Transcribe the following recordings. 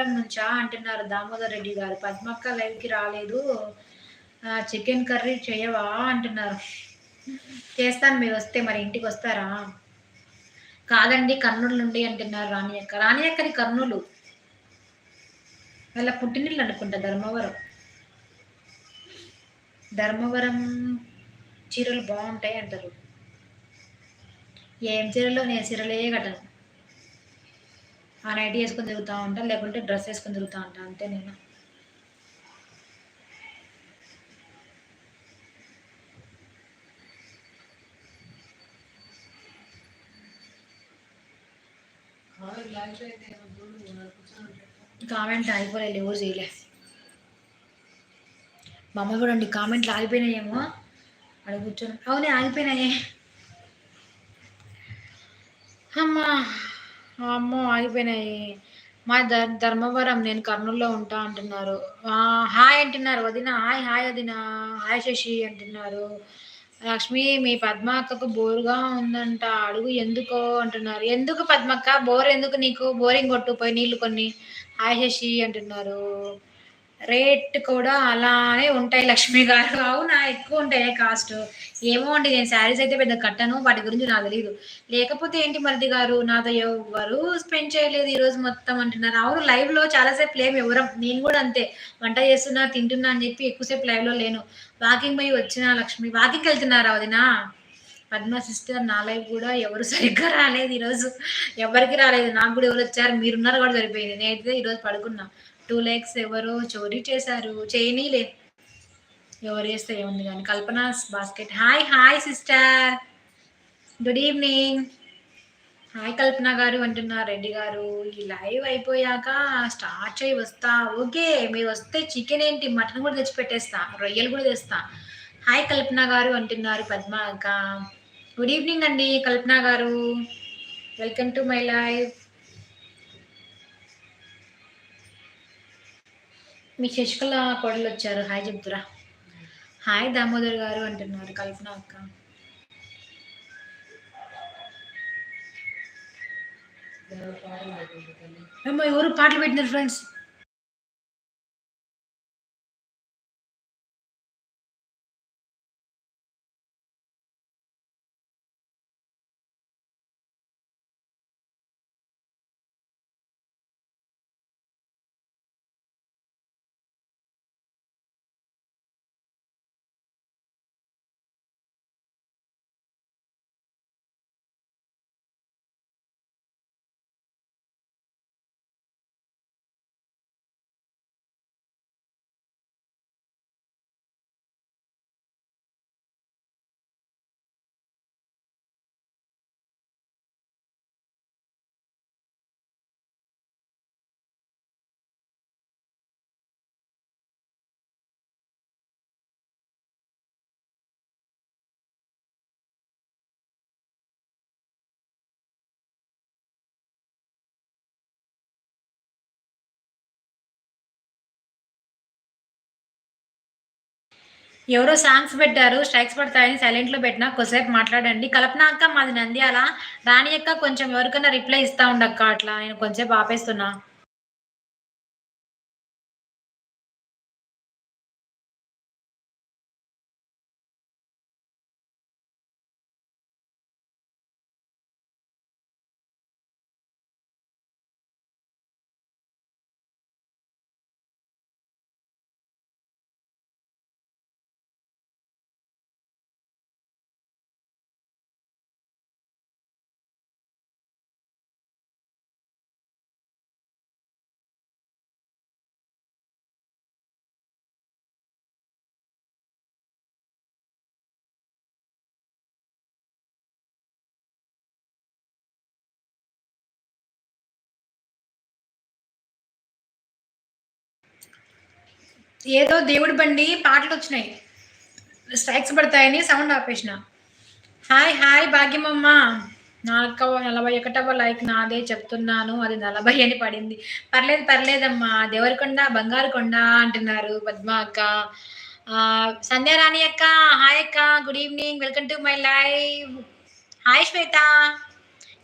ధర్మవరం నుంచా అంటున్నారు దామోదర్ రెడ్డి గారు. పద్మక్క లైవ్‌కి రాలేదు. చికెన్ కర్రీ చేయవా అంటున్నారు. చేస్తాను మీరొస్తే మరి ఇంటికొస్తారా? కాదండి కర్నూలు నుండి అంటున్నారు రాణి అక్క. రాణి అక్కది కర్నూలు. వాళ్ళ పుట్టినిల్లు అనుకుంటా ధర్మవరం. ధర్మవరం చీరలు బావుంటాయి అంటారు. ఏం చీరలో నేను చీరలే కట్టను. ఆ నైటీ వేసుకొని తిరుగుతూ ఉంటాను, లేకుంటే డ్రెస్ వేసుకొని తిరుగుతూ ఉంటాను అంతే నేను. కామెంట్ ఆగిపోలేదు, ఎవరు చేయలే. మా అమ్మ కూడా అండి కామెంట్లు ఆగిపోయినాయేమో అక్కడ కూర్చొని. అవునే ఆగిపోయినాయే. అమ్మా అమ్మో ఆగిపోయినాయి. మా ధర్మవరం, నేను కర్నూలులో ఉంటా అంటున్నారు. హాయ్ అంటున్నారు వదిన. హాయ్ హాయ్ వదిన. హాయ్ శశి అంటున్నారు. లక్ష్మి మీ పద్మక్కకు బోరుగా ఉందంట అడుగు ఎందుకో అంటున్నారు. ఎందుకు పద్మక్క బోర్ ఎందుకు నీకు? బోరింగ్ కొట్టు పోయి నీళ్లు కొన్ని. హాయ్ శశి అంటున్నారు. రేట్ కూడా అలానే ఉంటాయి లక్ష్మి గారు. అవునా, ఎక్కువ ఉంటాయి కాస్ట్. ఏమో అండి, నేను శారీస్ అయితే పెద్ద కట్టను, వాటి గురించి నాకు తెలియదు. లేకపోతే ఏంటి మరిది గారు, నాతో ఎవరు స్పెండ్ చేయలేదు ఈ రోజు మొత్తం అంటున్నారు. అవును, లైవ్ లో చాలాసేపు లేము ఎవరం. నేను కూడా అంతే, వంట చేస్తున్నా తింటున్నా అని చెప్పి ఎక్కువసేపు లైవ్ లో లేను. వాకింగ్ పోయి వచ్చిన లక్ష్మి. వాకింగ్కి వెళ్తున్నారా వదినా? పద్మ సిస్టర్, నా లైవ్ కూడా ఎవరు సరిగ్గా రాలేదు ఈరోజు. ఎవరికి రాలేదు, నాకు కూడా ఎవరు వచ్చారు మీరున్నారు కూడా సరిపోయింది. నేనైతే ఈరోజు పడుకున్నా. 2 lakhs ఎవరో చోరీ చేశారు. చేయనీలే, ఎవరు చేస్తే ఏముంది కానీ. Kalpana basket. Hi hi sister, good evening. Hi Kalpana garu అంటున్నారు రెడ్డి గారు. ఈ లైవ్ అయిపోయాక స్టార్ట్ చేయి వస్తా. ఓకే, మీరు వస్తే చికెన్ ఏంటి మటన్ కూడా తెచ్చి పెట్టేస్తా, రొయ్యలు కూడా తెస్తా. హాయ్ కల్పన గారు అంటున్నారు పద్మ అక్క. గుడ్ ఈవినింగ్ అండి కల్పన గారు, వెల్కమ్ టు మై లైవ్. మీ శశికళ కోడలు వచ్చారు, హాయ్ చెప్తురా. హాయ్ దామోదర్ గారు అంటున్నారు కల్పన అక్క. ఏమో ఎవరు పాటలు పెట్టినారు ఫ్రెండ్స్. ఎవరో సాంగ్స్ పెట్టారు, స్ట్రైక్స్ పడతాయని సైలెంట్ లో పెట్టినా. కొద్దిసేపు మాట్లాడండి. కల్పన అక్క మాది నంద్యాల. రాణి అక్క కొంచెం ఎవరికైనా రిప్లై ఇస్తా ఉండక్క, అట్లా నేను కొంచెంసేపు ఆపేస్తున్నా. ఏదో దేవుడి బండి పాటలు వచ్చినాయి, స్ట్రైక్స్ పడతాయని సౌండ్ ఆపేసిన. Hi hi Bhagyamamma. 41వ లైక్ నాదే చెప్తున్నాను, అది 40 అని పడింది. పర్లేదు పర్లేదమ్మా. దేవరకొండ బంగారు కొండ అంటున్నారు పద్మ అక్క. సంధ్యారాణి అక్క హాయ్ అక్క, good evening, welcome to my live. Hi Shweta.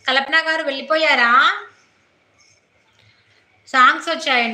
Kalpana garu వెళ్ళిపోయారా? సాంగ్స్ వచ్చాయండి.